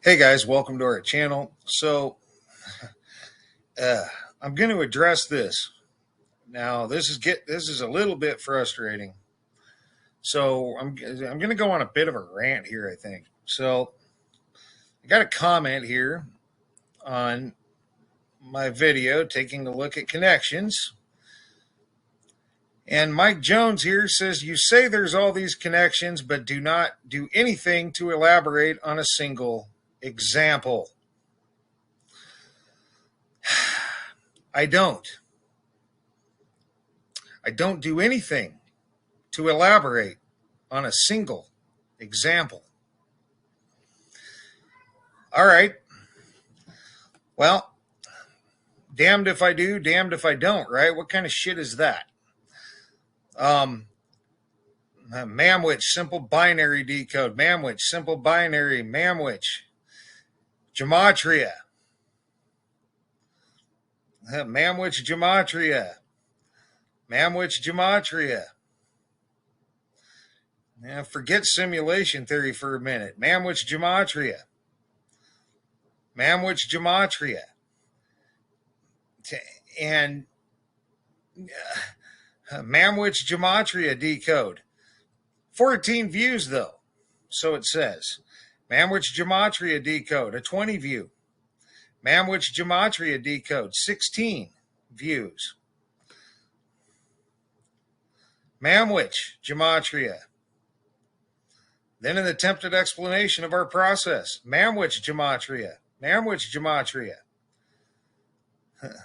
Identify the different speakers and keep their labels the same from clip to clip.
Speaker 1: Hey guys, welcome to our channel. Uh, I'm going to address this. Now, this is a little bit frustrating. I'm going to go on a bit of a rant here, I think. I got a comment here on my video taking a look at connections. And Mike Jones here says, "You say there's all these connections, but do not do anything to elaborate on a single example." I don't. I don't do anything to elaborate on a single example. All right. Well, damned if I do, damned if I don't, right? What kind of shit is that? Mamwich, simple binary decode. Mamwich, simple binary. Mamwich, gematria. Mamwich, gematria. Mamwich, gematria. Now, forget simulation theory for a minute. Mamwich, gematria. Mamwich, gematria. And Mamwich, gematria decode. 14 views, though. So it says. Mamwich gematria decode, a 20 view. Mamwich gematria decode, 16 views. Mamwich gematria. Then an attempted explanation of our process. Mamwich gematria. Mamwich gematria.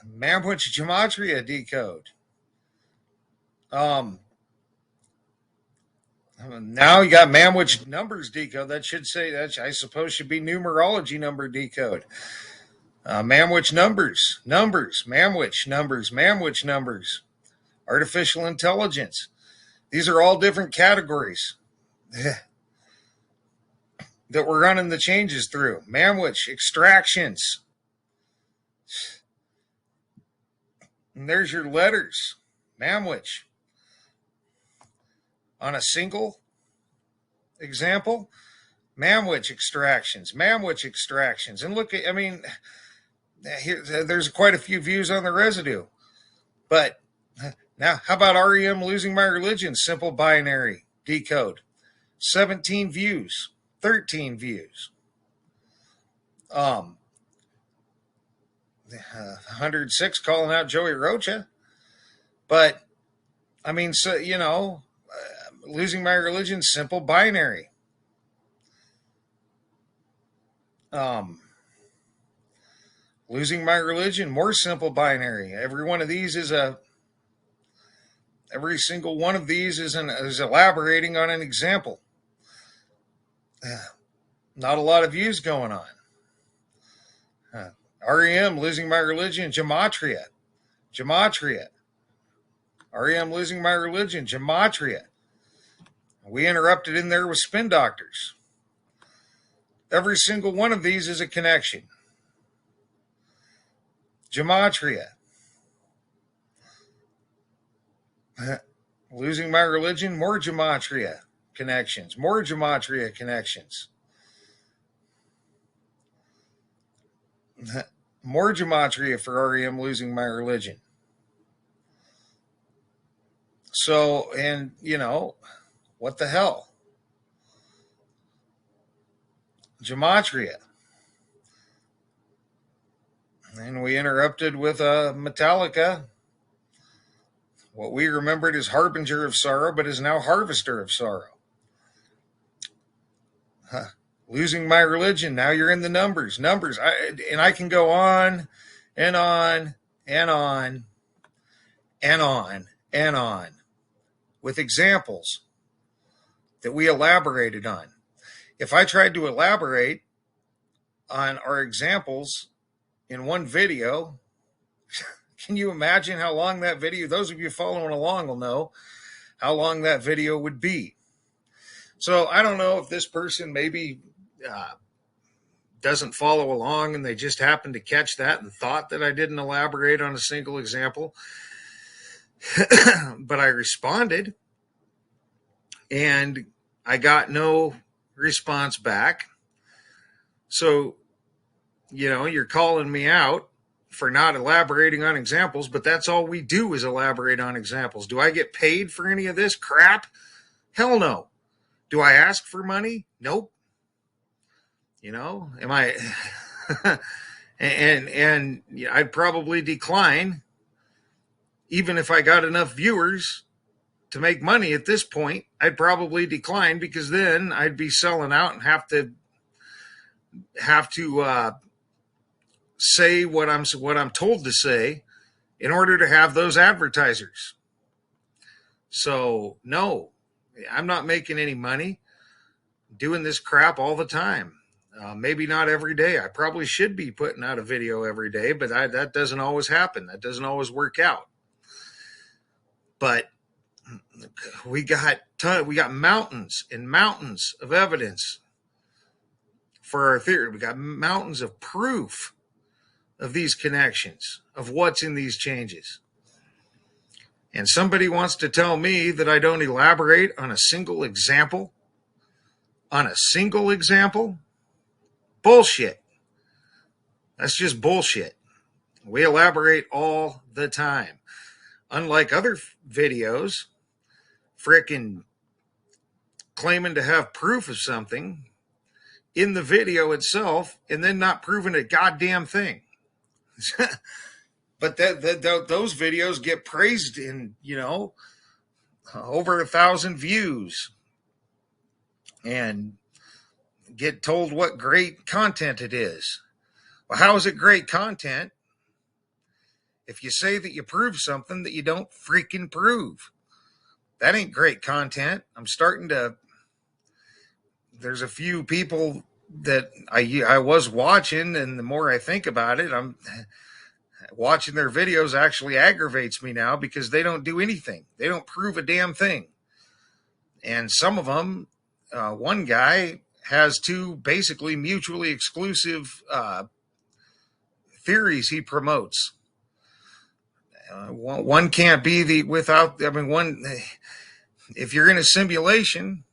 Speaker 1: Mamwich gematria decode. Now you got Mamwich numbers decode. That should say, that I suppose should be numerology number decode. Mamwich numbers, Mamwich numbers, artificial intelligence. These are all different categories that we're running the changes through. Mamwich extractions. And there's your letters. Mamwich. On a single example, Mamwich extractions. And look at, there's quite a few views on the residue. But now, how about REM losing my religion? Simple binary decode. 17 views, 13 views. 106 calling out Joey Rocha. But, losing my religion, simple binary. Losing my religion, more simple binary. Every single one of these is elaborating on an example. Not a lot of views going on. REM, losing my religion, gematria. REM, losing my religion, gematria. We interrupted in there with spin doctors. Every single one of these is a connection. Gematria. Losing my religion, more gematria connections. More gematria connections. More gematria for REM, losing my religion. So, and, what the hell? Gematria. And we interrupted with Metallica. What we remembered as harbinger of sorrow, but is now harvester of sorrow. Losing my religion. Now you're in the numbers. And I can go on and on and on and on and on with examples that we elaborated on. If I tried to elaborate on our examples in one video, can you imagine how long that video, those of you following along will know how long that video would be. So I don't know if this person maybe doesn't follow along and they just happened to catch that and thought that I didn't elaborate on a single example. But I responded and I got no response back. So, you're calling me out for not elaborating on examples, but that's all we do is elaborate on examples. Do I get paid for any of this crap? Hell no. Do I ask for money? Nope. Am I and I'd probably decline even if I got enough viewers to make money at this point. I'd probably decline because then I'd be selling out and have to say what I'm told to say in order to have those advertisers. So no, I'm not making any money doing this crap all the time. Maybe not every day. I probably should be putting out a video every day, but that doesn't always happen. That doesn't always work out. But we got mountains and mountains of evidence for our theory. We got mountains of proof of these connections, of what's in these changes. And somebody wants to tell me that I don't elaborate on a single example? Bullshit. That's just bullshit. We elaborate all the time. Unlike other videos, frickin' claiming to have proof of something in the video itself and then not proving a goddamn thing. But those videos get praised in, over 1,000 views and get told what great content it is. Well, how is it great content if you say that you prove something that you don't freaking prove? That ain't great content. There's a few people that I was watching, and the more I think about it, I'm watching their videos actually aggravates me now because they don't do anything. They don't prove a damn thing. And some of them, one guy has two basically mutually exclusive theories he promotes. One can't be if you're in a simulation,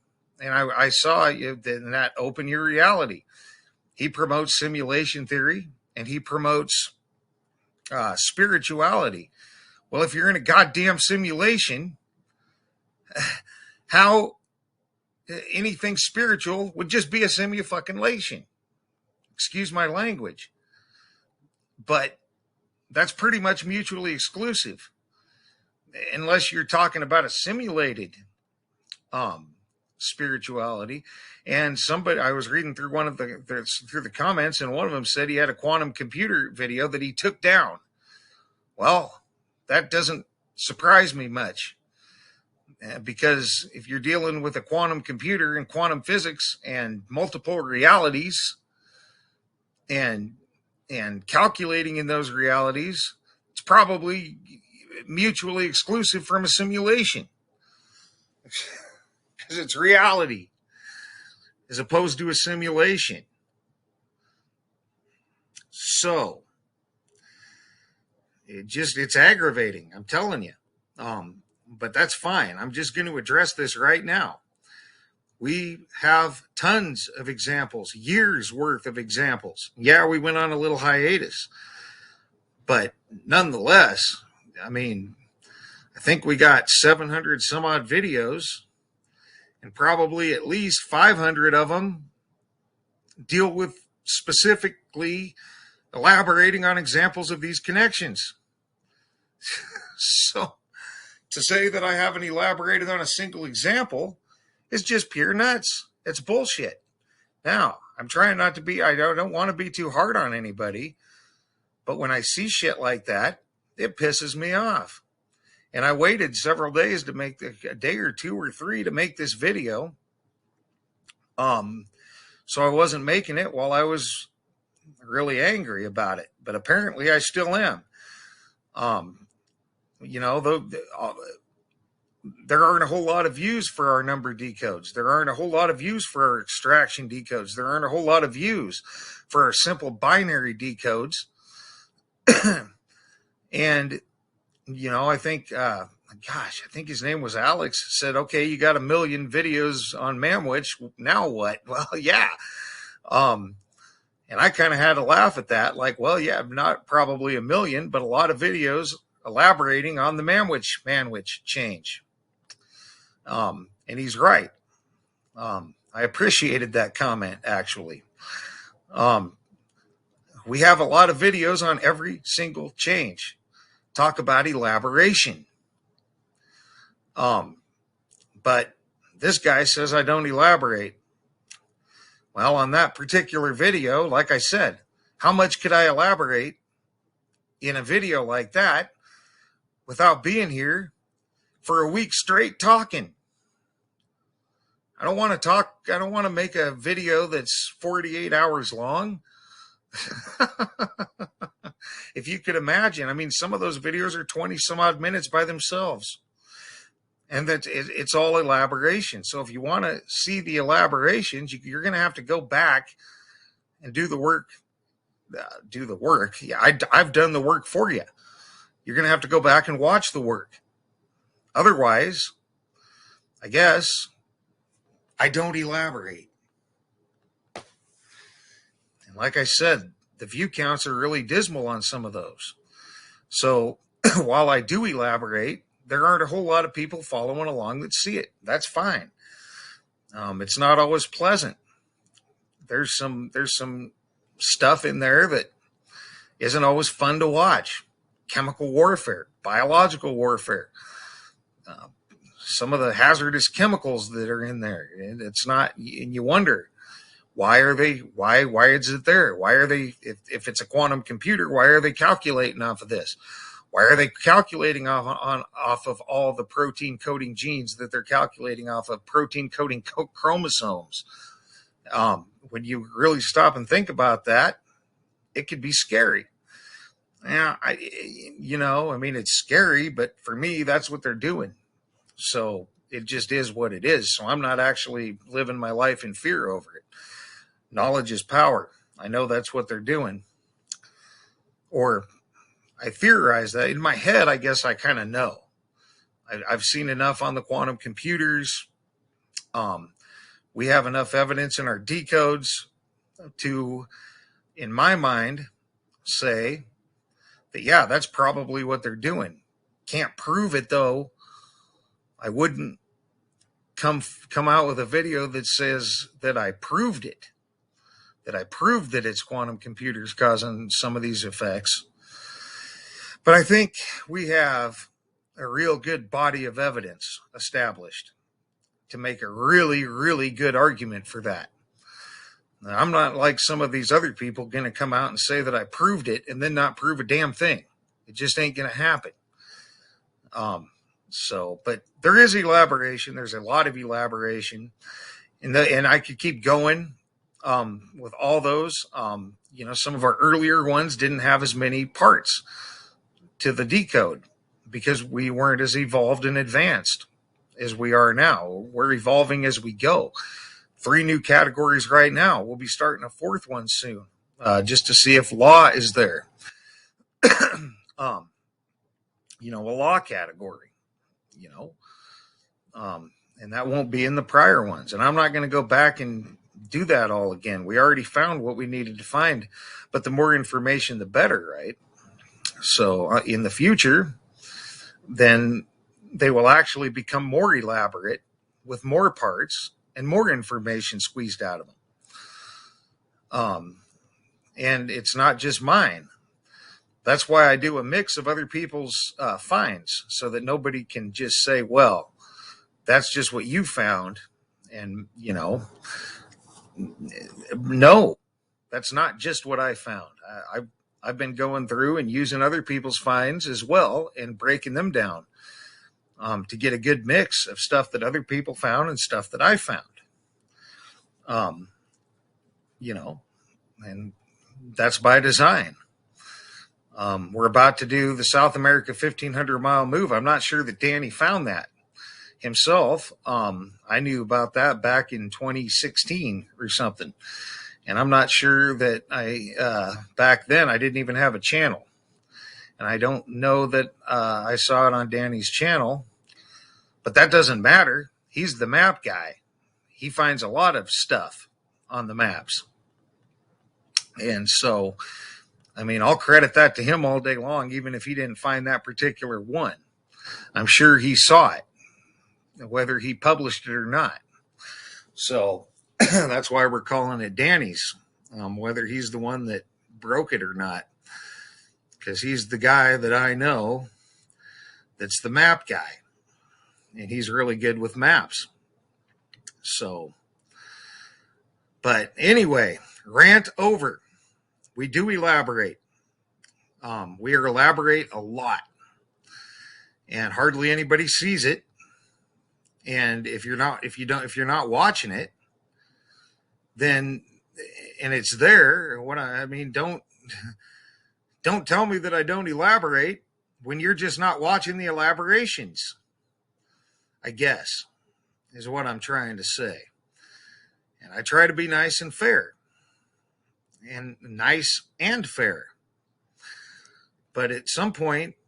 Speaker 1: and I saw that Open Your Reality, he promotes simulation theory and he promotes spirituality. Well, if you're in a goddamn simulation, how anything spiritual would just be a simu-fucking-lation. Excuse my language. But that's pretty much mutually exclusive. Unless you're talking about a simulated spirituality. And I was reading through through the comments, and one of them said he had a quantum computer video that he took down. Well, that doesn't surprise me much. Because if you're dealing with a quantum computer and quantum physics and multiple realities and calculating in those realities, it's probably mutually exclusive from a simulation. Because it's reality as opposed to a simulation. So it's aggravating, I'm telling you. But that's fine. I'm just going to address this right now. We have tons of examples, years worth of examples. Yeah, we went on a little hiatus, but nonetheless, I think we got 700 some odd videos, and probably at least 500 of them deal with specifically elaborating on examples of these connections. So to say that I haven't elaborated on a single example is just pure nuts. It's bullshit. Now, I'm trying not to be, I don't want to be too hard on anybody, but when I see shit like that, it pisses me off. And I waited several days to make a day or two or three to make this video. So I wasn't making it while I was really angry about it, but apparently I still am. There aren't a whole lot of views for our number decodes. There aren't a whole lot of views for our extraction decodes. There aren't a whole lot of views for our simple binary decodes. And, I think, I think his name was Alex, said, okay, you got 1 million videos on Mamwich. Now what? Well, yeah. And I kind of had to laugh at that. Like, well, yeah, not probably a million, but a lot of videos elaborating on the Manwich change. And he's right. I appreciated that comment, actually. We have a lot of videos on every single change. Talk about elaboration. But this guy says I don't elaborate. Well, on that particular video, like I said, how much could I elaborate in a video like that without being here for a week straight talking? I don't want to talk. I don't want to make a video that's 48 hours long. If you could imagine, I mean, some of those videos are 20 some odd minutes by themselves. And that it's all elaboration. So if you want to see the elaborations, you're going to have to go back and do the work. Yeah, I've done the work for you. You're going to have to go back and watch the work. Otherwise, I guess I don't elaborate. And like I said, the view counts are really dismal on some of those. So while I do elaborate, there aren't a whole lot of people following along that see it. That's fine. It's not always pleasant. There's some stuff in there that isn't always fun to watch. Chemical warfare, biological warfare, some of the hazardous chemicals that are in there. And it's not, and you wonder, why is it there? Why are they, if it's a quantum computer, why are they calculating off of this? Why are they calculating off of all the protein coding genes that they're calculating off of protein coding chromosomes? When you really stop and think about that, it could be scary. Yeah, I mean, it's scary, but for me, that's what they're doing. So it just is what it is. So I'm not actually living my life in fear over it. Knowledge is power. I know that's what they're doing. Or I theorize that in my head. I guess I kind of know. I've seen enough on the quantum computers. We have enough evidence in our decodes to, in my mind, say that, yeah, that's probably what they're doing. Can't prove it, though. I wouldn't come out with a video that says that I proved it, that I proved that it's quantum computers causing some of these effects. But I think we have a real good body of evidence established to make a really, really good argument for that. Now, I'm not like some of these other people going to come out and say that I proved it and then not prove a damn thing. It just ain't going to happen. But there is elaboration. There's a lot of elaboration, and I could keep going with all those. Some of our earlier ones didn't have as many parts to the decode because we weren't as evolved and advanced as we are now. We're evolving as we go. 3 new categories right now. We'll be starting a 4th one soon, just to see if law is there. A law category, and that won't be in the prior ones. And I'm not going to go back and do that all again. We already found what we needed to find, but the more information, the better, right? So in the future, then they will actually become more elaborate with more parts and more information squeezed out of them. And it's not just mine. That's why I do a mix of other people's finds, so that nobody can just say, well, that's just what you found. And, no, that's not just what I found. I've been going through and using other people's finds as well and breaking them down to get a good mix of stuff that other people found and stuff that I found. And that's by design. We're about to do the South America 1,500-mile move. I'm not sure that Danny found that himself. I knew about that back in 2016 or something. And I'm not sure that back then I didn't even have a channel. And I don't know that I saw it on Danny's channel. But that doesn't matter. He's the map guy. He finds a lot of stuff on the maps. And so, I mean, I'll credit that to him all day long, even if he didn't find that particular one. I'm sure he saw it, whether he published it or not. So that's why we're calling it Danny's, whether he's the one that broke it or not, because he's the guy that I know that's the map guy, and he's really good with maps. So, but anyway, rant over. We do elaborate. We elaborate a lot, and hardly anybody sees it. And if you're not watching it, then, and it's there. Don't tell me that I don't elaborate when you're just not watching the elaborations, I guess, is what I'm trying to say. And I try to be nice and fair. And nice and fair. But at some points,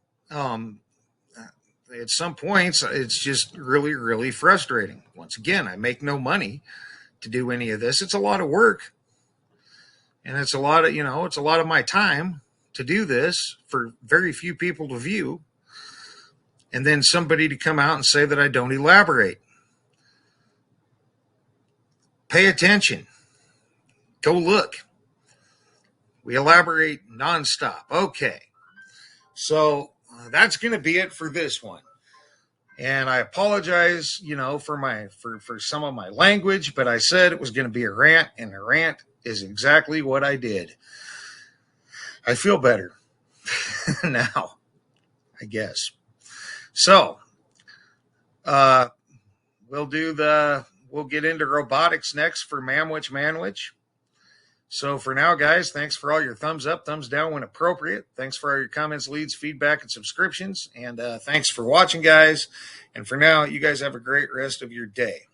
Speaker 1: it's just really, really frustrating. Once again, I make no money to do any of this. It's a lot of work. And it's a lot of my time to do this for very few people to view. And then somebody to come out and say that I don't elaborate. Pay attention. Go look. We elaborate nonstop. Okay. So that's going to be it for this one. And I apologize, for some of my language, but I said it was going to be a rant, and a rant is exactly what I did. I feel better now, I guess. So, we'll get into robotics next for Manwich. So for now, guys, thanks for all your thumbs up, thumbs down when appropriate. Thanks for all your comments, leads, feedback, and subscriptions. And thanks for watching, guys. And for now, you guys have a great rest of your day.